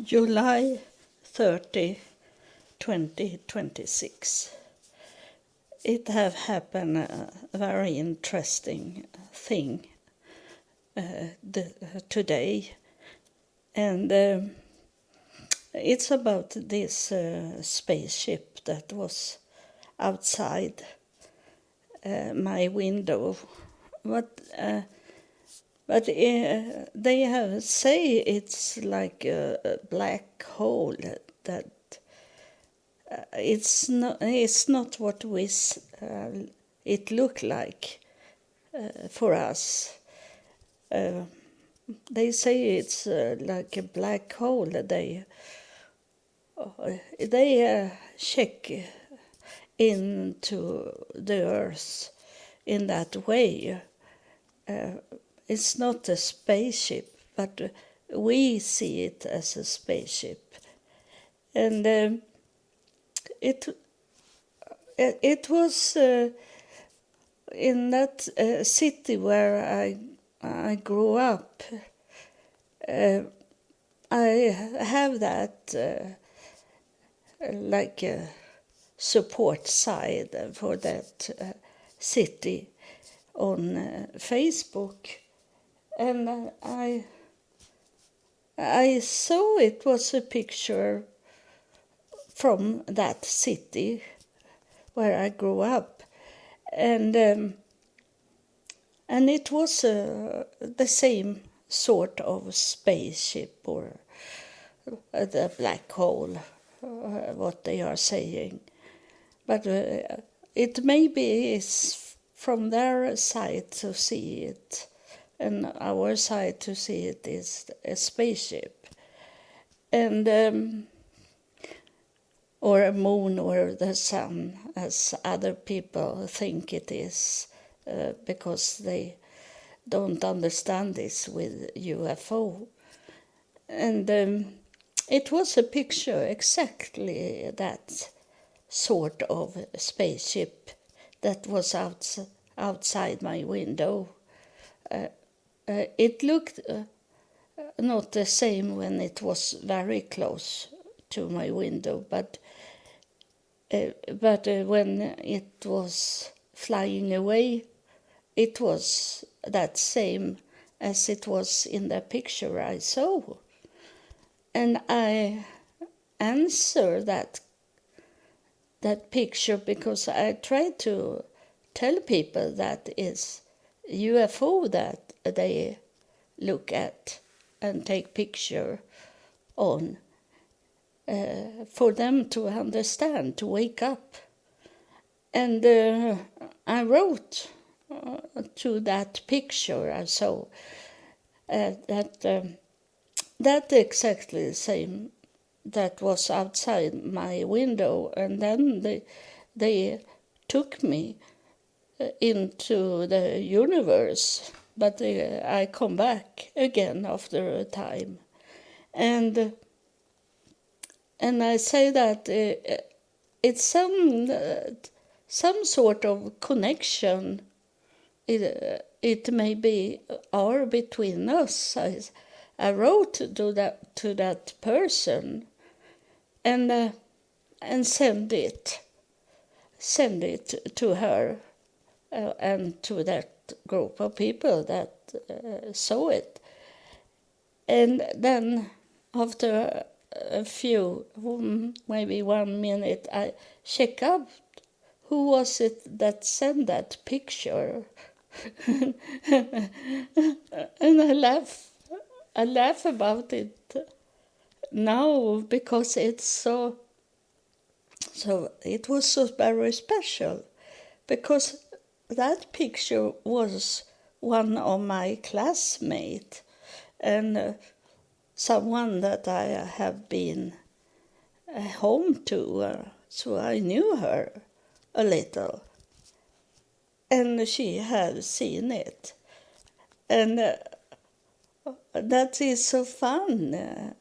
July 30, 2026. It have happened a very interesting thing today, and it's about this spaceship that was outside my window. But they have say it's like a black hole that it's not what it looked like for us. They say it's like a black hole. They check into the Earth in that way. It's not a spaceship, but we see it as a spaceship, and it was in that city where I grew up. I have that like a support side for that city on Facebook, and I saw it was a picture from that city where I grew up, and it was the same sort of spaceship or the black hole, what they are saying, but it maybe is from their side to see it, and our side to see it is a spaceship, and or a moon or the sun, as other people think it is, because they don't understand this with UFO. And it was a picture exactly that sort of spaceship that was outside my window. It looked not the same when it was very close to my window, but when it was flying away, it was that same as it was in the picture I saw. And I answer that picture because I try to tell people that is UFO that they look at and take picture on, for them to understand, to wake up. And I wrote to that picture I saw that exactly the same that was outside my window, and then they took me into the universe, but I come back again after a time, and I say that it's some sort of connection. It may be are between us. I wrote to that person, and send it to her and to that group of people that saw it. And then after a few, maybe 1 minute, I check out who was it that sent that picture. And I laugh about it now because it's so it was so very special, because that picture was one of my classmates and someone that I have been home to, so I knew her a little, and she had seen it, and that is so fun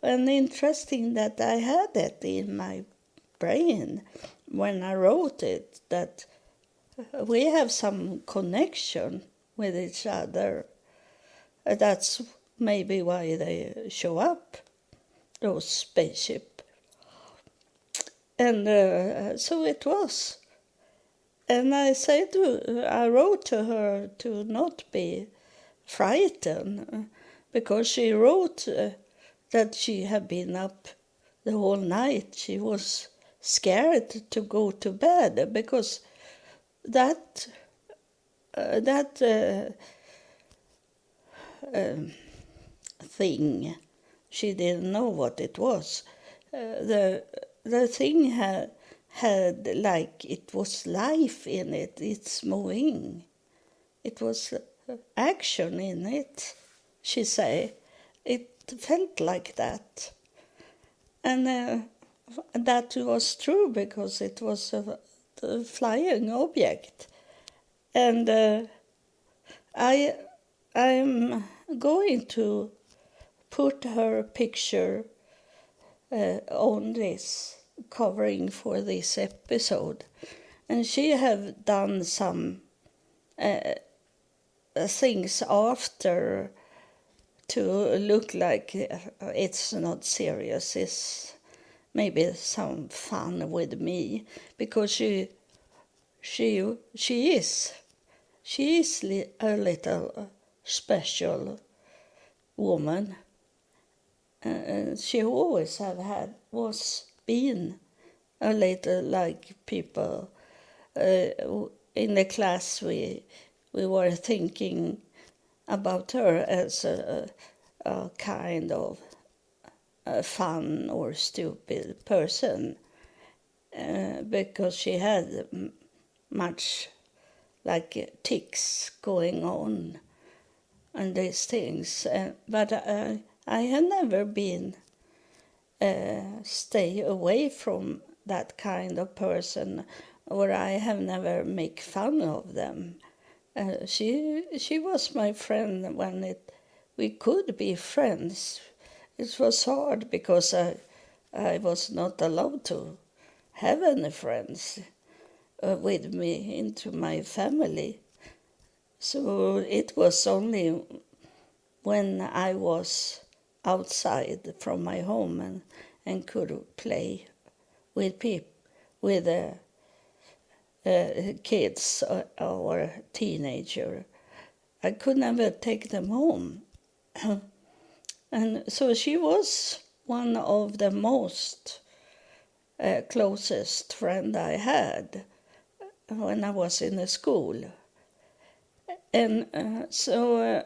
and interesting that I had it in my brain when I wrote it, that we have some connection with each other. That's maybe why they show up, those spaceship. And so it was. And I wrote to her to not be frightened, because she wrote that she had been up the whole night. She was scared to go to bed because that thing, she didn't know what it was. The thing had like it was life in it. It's moving. It was action in it, she say. It felt like that. And that was true, because it was a flying object. And I'm going to put her picture on this covering for this episode. And she have done some things after to look like it's not serious. It's maybe some fun with me, because she is a little special woman. She always been a little like people. In the class we were thinking about her as a kind of a fun or stupid person, because she had much like tics going on and these things. But I had never been stay away from that kind of person, or I have never make fun of them. She was my friend when we could be friends. It was hard because I was not allowed to have any friends with me into my family. So it was only when I was outside from my home and could play with people, with kids or teenager. I could never take them home. And so she was one of the most closest friend I had when I was in the school. And so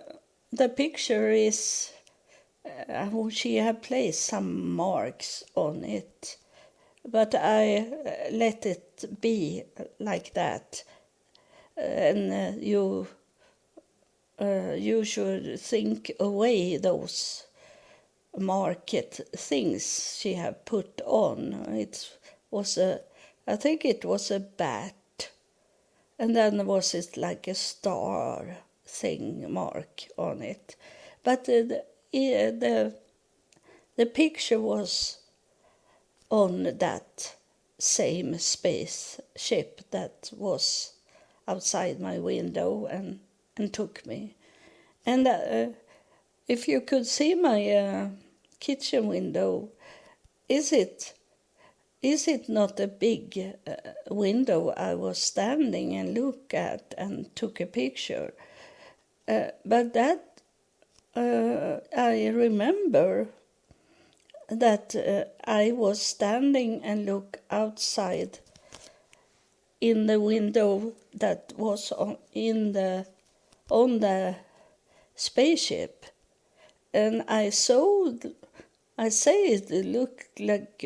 the picture is, she had placed some marks on it, but I let it be like that. And you should think away those market things she had put on. I think it was a bat, and then was it like a star thing mark on it. But the picture was on that same spaceship that was outside my window and took me. And if you could see my kitchen window, is it not a big window I was standing and look at and took a picture? But that I remember that I was standing and look outside in the window that was on the spaceship, and I say it looked like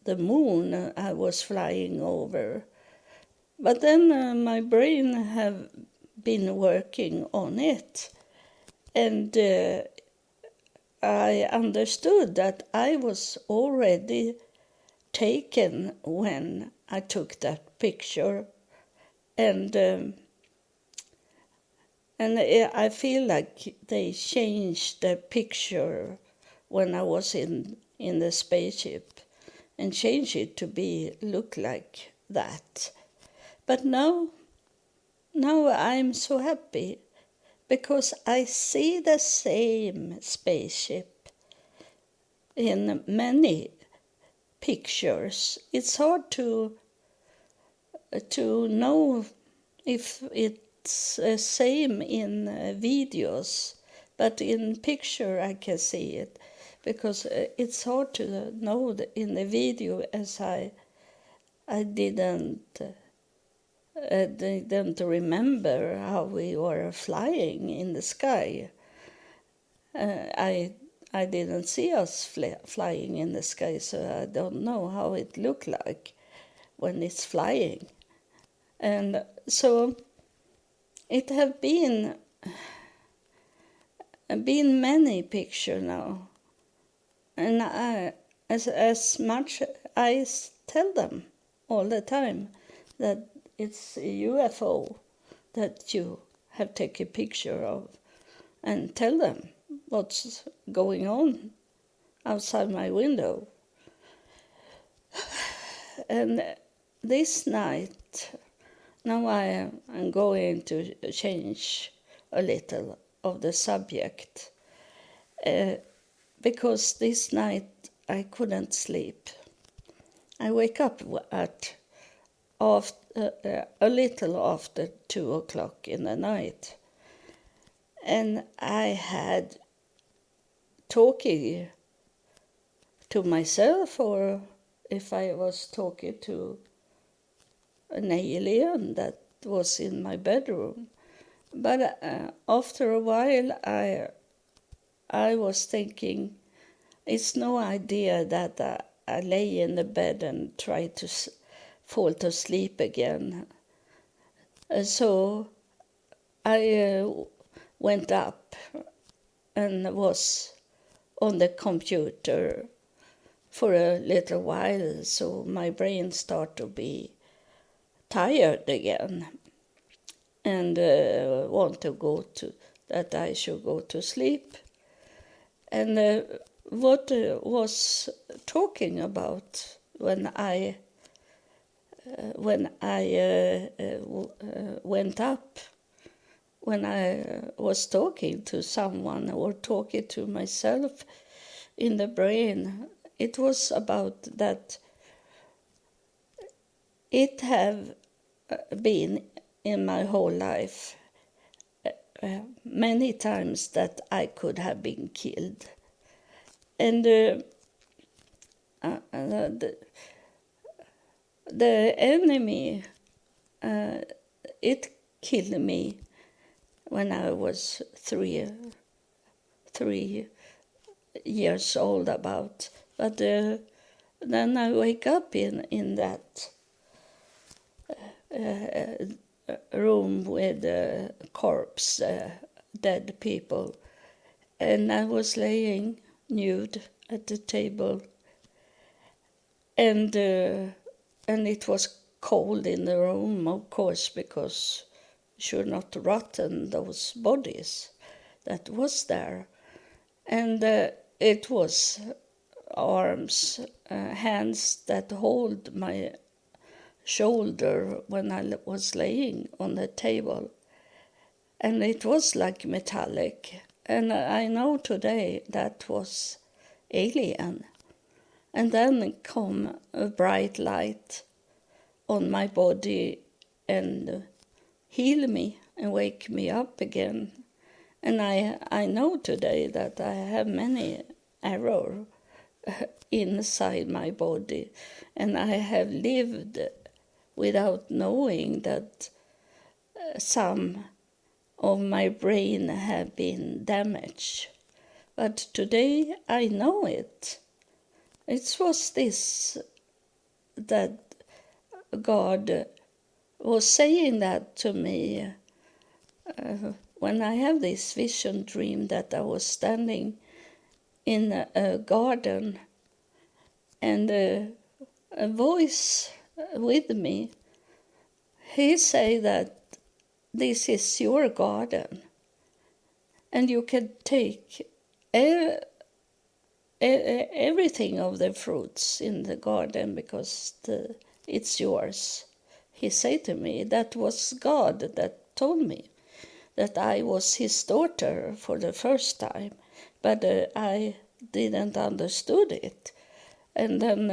the moon I was flying over. But then my brain have been working on it, and I understood that I was already taken when I took that picture, and I feel like they changed the picture when I was in the spaceship and changed it to look like that. But now I'm so happy because I see the same spaceship in many pictures. It's hard to know if it's the same in videos, but in picture I can see it, because it's hard to know in the video, as I didn't remember how we were flying in the sky. I didn't see us flying in the sky, so I don't know how it looked like when it's flying. And so it have been many pictures now, and as much I tell them all the time that it's a UFO that you have taken a picture of, and tell them what's going on outside my window. And this night, now I am going to change a little of the subject, because this night I couldn't sleep. I wake up at a little after 2 o'clock in the night, and I had talking to myself, or if I was talking to an alien that was in my bedroom. But after a while I was thinking, it's no idea that I lay in the bed and try to fall to sleep again. So I went up and was on the computer for a little while, so my brain started to be tired again, and want to go to that I should go to sleep. And what was talking about when I went up, when I was talking to someone or talking to myself in the brain, it was about that it have been in my whole life many times that I could have been killed. And the enemy, it killed me when I was three years old about. But then I wake up in that room with corpse, dead people, and I was laying nude at the table, and it was cold in the room, of course, because you should not rotten those bodies that was there, and it was arms, hands that hold my shoulder when I was laying on the table, and it was like metallic, and I know today that was alien. And then come a bright light on my body and heal me and wake me up again. And I know today that I have many errors inside my body, and I have lived without knowing that some of my brain have been damaged. But today I know it. It was this that God was saying that to me when I have this vision dream that I was standing in a garden, and a voice with me, he say that this is your garden and you can take everything of the fruits in the garden because it's yours. He said to me, that was God that told me that I was his daughter for the first time, but I didn't understood it. And then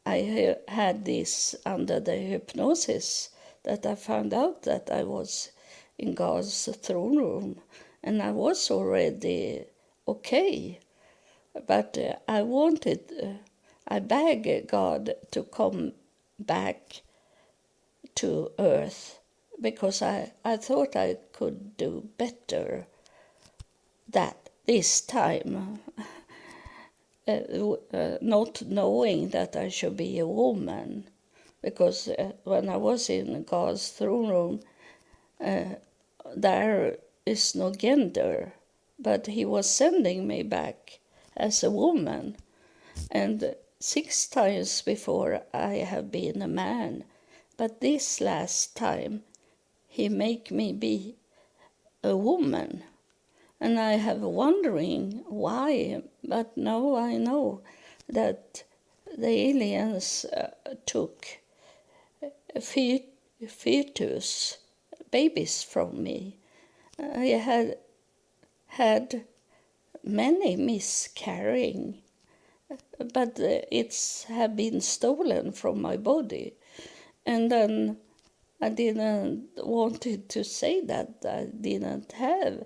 I had this under the hypnosis that I found out that I was in God's throne room, and I was already okay. But I begged God to come back to earth because I thought I could do better this time, not knowing that I should be a woman. Because when I was in God's throne room, there is no gender, but he was sending me back as a woman. And 6 times before I have been a man, but this last time he make me be a woman. And I have wondering why, but now I know that the aliens took fetus, babies from me. I had many miscarrying, but it's have been stolen from my body. And then I didn't wanted to say that I didn't have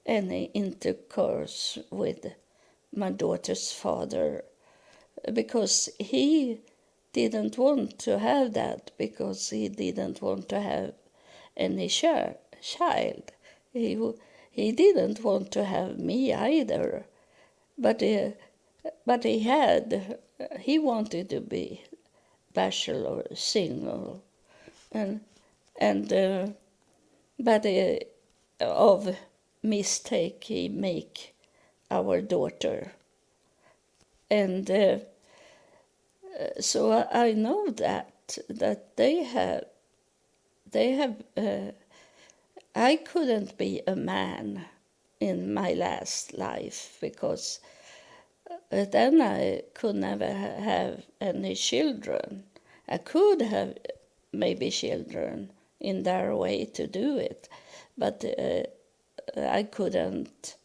any intercourse with my daughter's father, because he didn't want to have that, because he didn't want to have any child. He didn't want to have me either, but he wanted to be bachelor, single, but of mistake he make our daughter, and so I know that they have I couldn't be a man in my last life, because then I could never have any children. I could have maybe children in their way to do it, but I couldn't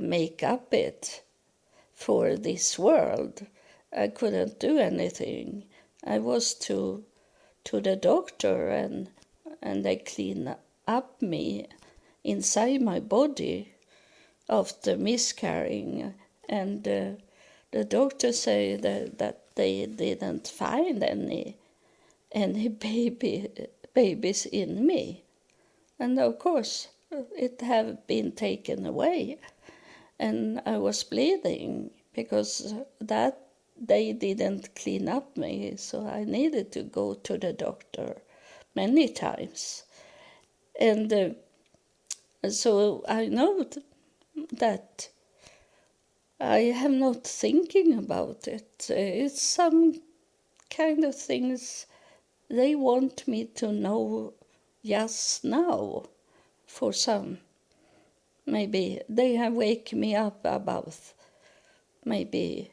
make up it for this world. I couldn't do anything. I was to the doctor, and they clean up me inside my body after miscarrying, and the doctor said that they didn't find any babies in me, and of course it have been taken away, and I was bleeding because that they didn't clean up me, so I needed to go to the doctor many times, and so I know that I am not thinking about it. It's some kind of things they want me to know just now. For some, maybe they have wake me up about maybe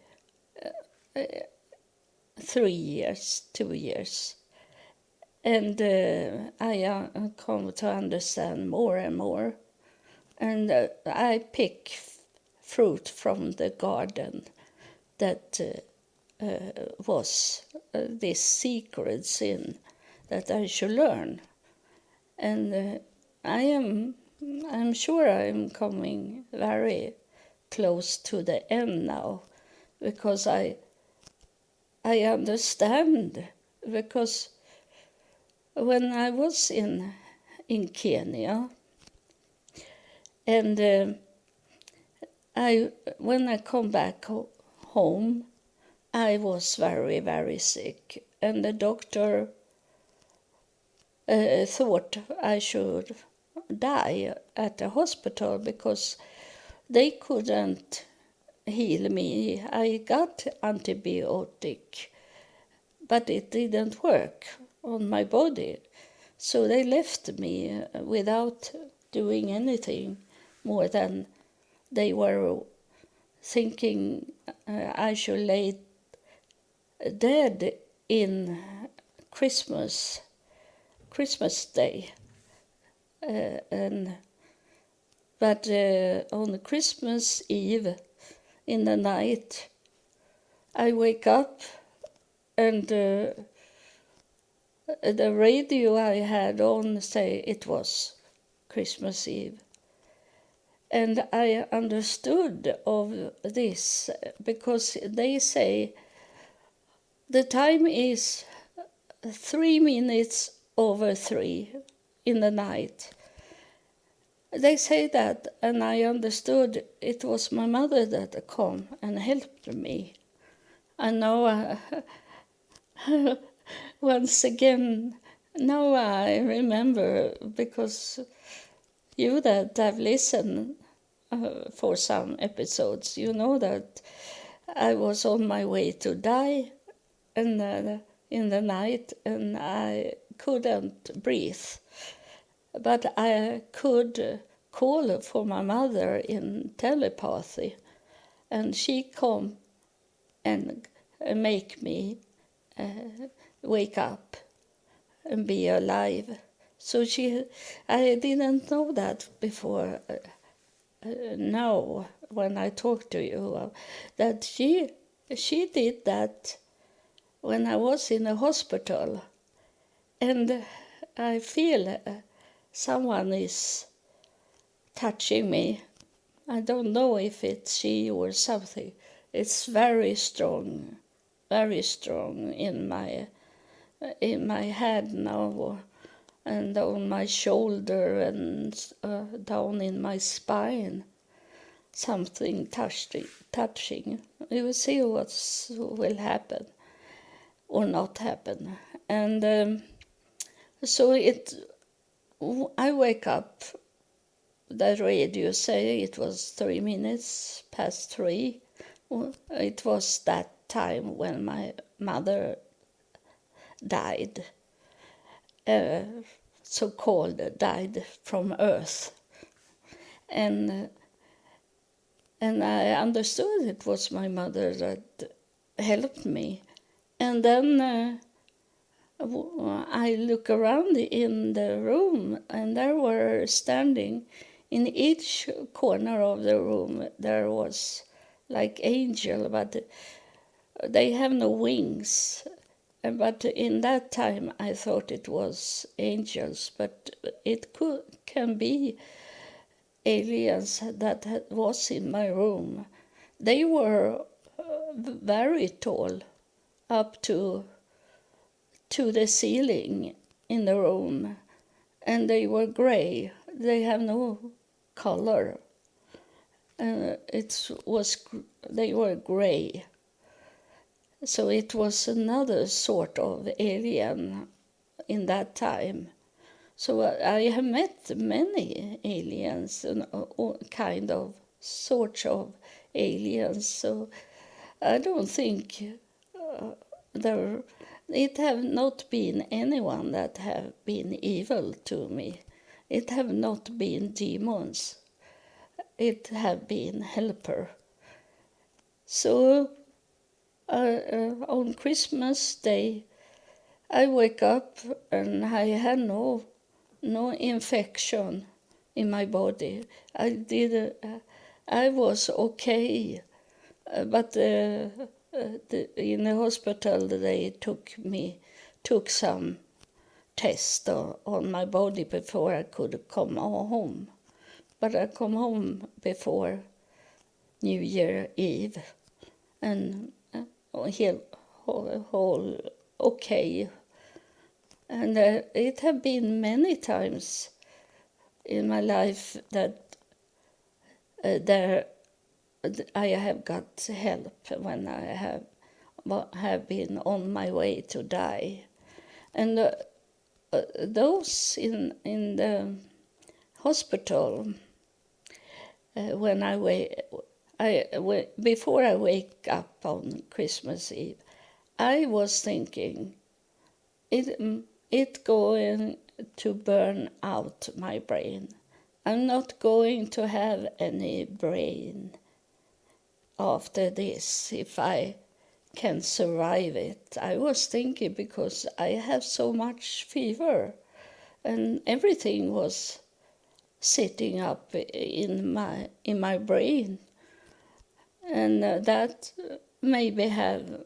3 years, 2 years, and I come to understand more and more, and I pick fruit from the garden that was this secret sin that I should learn, and I'm sure I'm coming very close to the end now, because I understand, because when I was in Kenya, and when I come back home, I was very, very sick, and the doctor thought I should die at the hospital because they couldn't heal me. I got antibiotic, but it didn't work on my body. So they left me without doing anything more than they were thinking I should lay dead in Christmas Day, but on Christmas Eve in the night, I wake up and the radio I had on say it was Christmas Eve. And I understood of this because they say the time is 3 minutes over 3 in the night. They say that, and I understood it was my mother that come and helped me. I know once again, now I remember, because you that have listened for some episodes, you know that I was on my way to die and in the night, and I couldn't breathe. But I could call for my mother in telepathy, and she come and make me wake up and be alive. So I didn't know that before. Now, when I talk to you, that she did that when I was in a hospital, and I feel someone is touching me. I don't know if it's she or something. It's very strong in my head now, and on my shoulder and down in my spine. Something touching. You will see what will happen or not happen. And so I wake up. The radio say it was 3 minutes past 3. It was that time when my mother died, so-called died from earth. And I understood it was my mother that helped me. And then I look around in the room, and there were standing in each corner of the room, there was like angel, but they have no wings. But in that time I thought it was angels, but it can be aliens that was in my room. They were very tall, up to the ceiling in the room, and they were gray. They have no color. They were gray. So it was another sort of alien in that time. So I have met many aliens and all kind of sorts of aliens. So I don't think it have not been anyone that have been evil to me. It have not been demons. It have been helper. So on Christmas Day, I wake up and I had no infection in my body. I was okay, but in the hospital they took some test on my body before I could come home. But I come home before New Year Eve, and whole okay. And it have been many times in my life that I have got help when I have been on my way to die. And those in the hospital, before I wake up on Christmas Eve, I was thinking, it going to burn out my brain. I'm not going to have any brain after this if I can survive it. I was thinking because I have so much fever and everything was sitting up in my brain, and that maybe have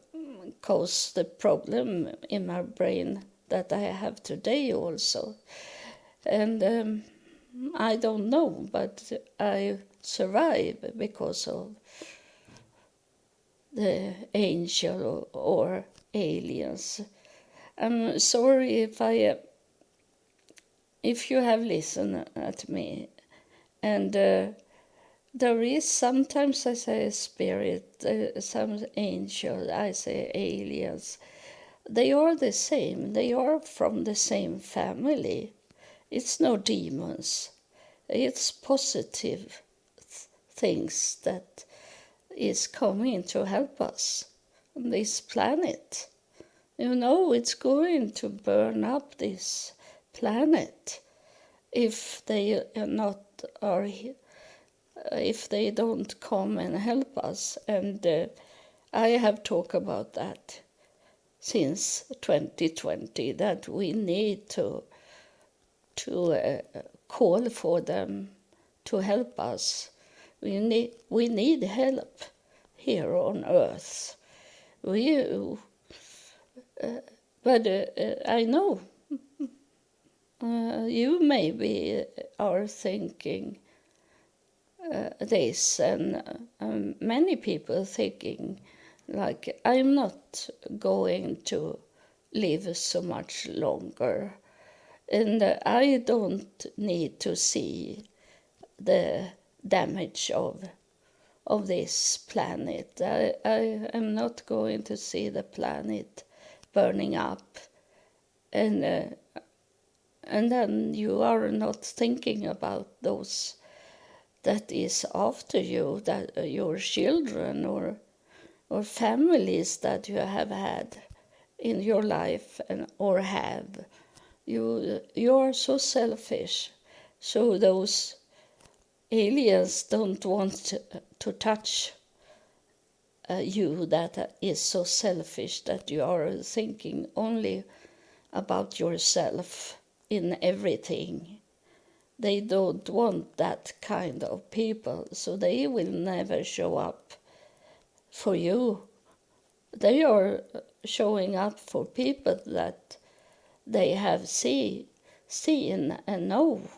caused the problem in my brain that I have today also. And I don't know, but I survive because of the angel or aliens. I'm sorry if you have listened at me, and there is sometimes I say spirit, some angel, I say aliens. They are the same. They are from the same family. It's no demons. It's positive things that is coming to help us on this planet. You know, it's going to burn up this planet if they if they don't come and help us. And I have talked about that since 2020, that we need to call for them to help us. We need help here on Earth. But I know you maybe are thinking this, and many people thinking like, I'm not going to live so much longer, and I don't need to see the damage of this planet. I am not going to see the planet burning up, and then you are not thinking about those that is after you, that your children or families that you have had in your life or have. You are so selfish. So those aliens don't want to touch you that is so selfish that you are thinking only about yourself in everything. They don't want that kind of people, so they will never show up for you. They are showing up for people that they have seen and know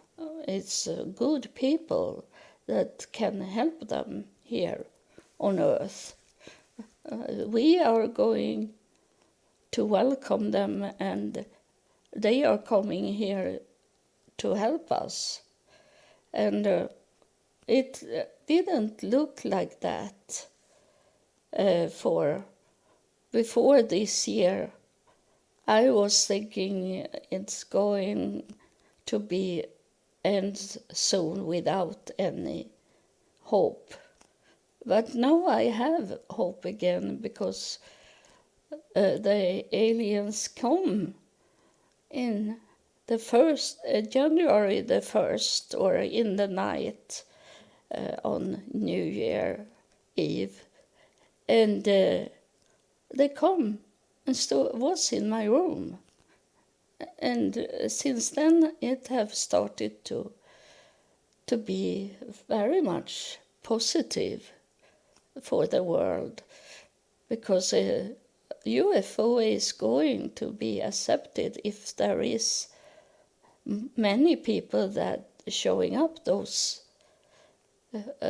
it's good people that can help them here on Earth. We are going to welcome them, and they are coming here to help us. And it didn't look like that before this year. I was thinking it's going to be end soon without any hope. But now I have hope again, because the aliens come in the first January the 1st, or in the night on New Year Eve, and they come and was in my room, and since then it have started to be very much positive for the world, because UFO is going to be accepted if there is many people that showing up those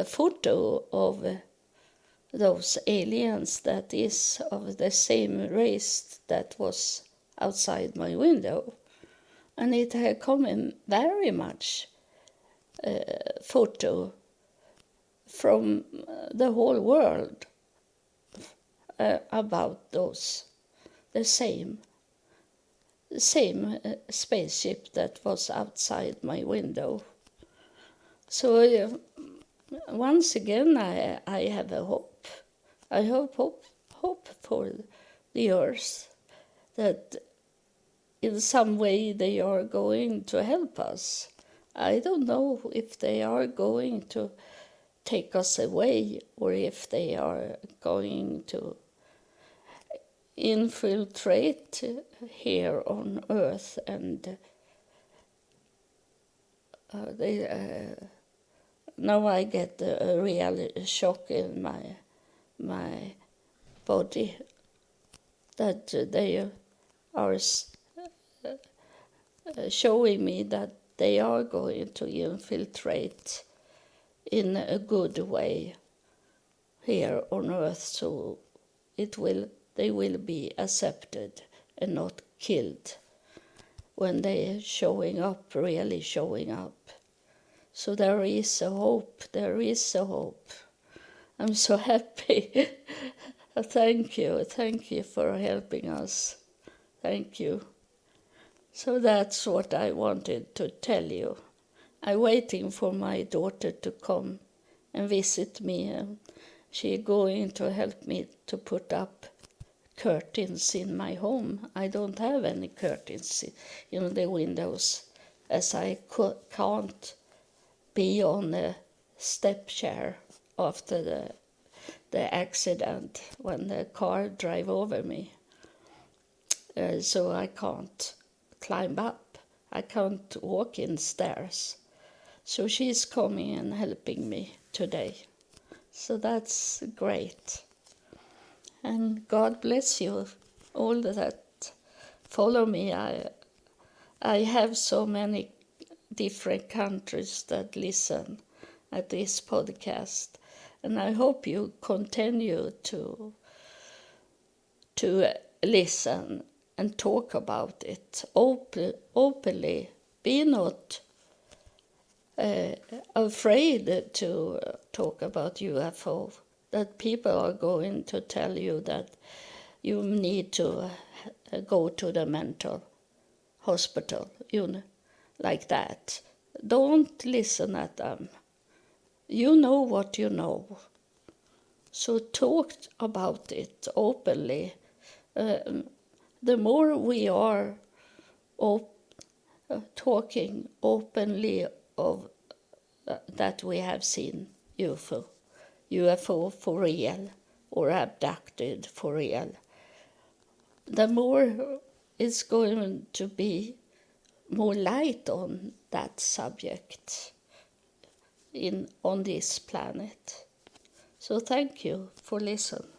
photo of those aliens that is of the same race that was outside my window. And it had come in very much photo from the whole world about those, the same spaceship that was outside my window. So once again I have a hope. I hope for the Earth, that in some way they are going to help us. I don't know if they are going to take us away, or if they are going to infiltrate here on Earth, and now I get a real shock in my body that they are showing me that they are going to infiltrate in a good way here on Earth, so they will be accepted and not killed when they really showing up. So there is a hope. I'm so happy. Thank you for helping us. Thank you. So that's what I wanted to tell you. I'm waiting for my daughter to come and visit me. She's going to help me to put up curtains in my home. I don't have any curtains in the windows, as I can't be on a step chair after the accident when the car drove over me. So I can't climb up. I can't walk in stairs. So she's coming and helping me today. So that's great. And God bless you, all that follow me. I have so many different countries that listen at this podcast. And I hope you continue to listen and talk about it openly. Be not afraid to talk about UFO, that people are going to tell you that you need to go to the mental hospital, like that. Don't listen at them. You know what you know. So talk about it openly. The more we are talking openly of that we have seen UFO for real, or abducted for real, the more it's going to be more light on that subject on this planet. So thank you for listening.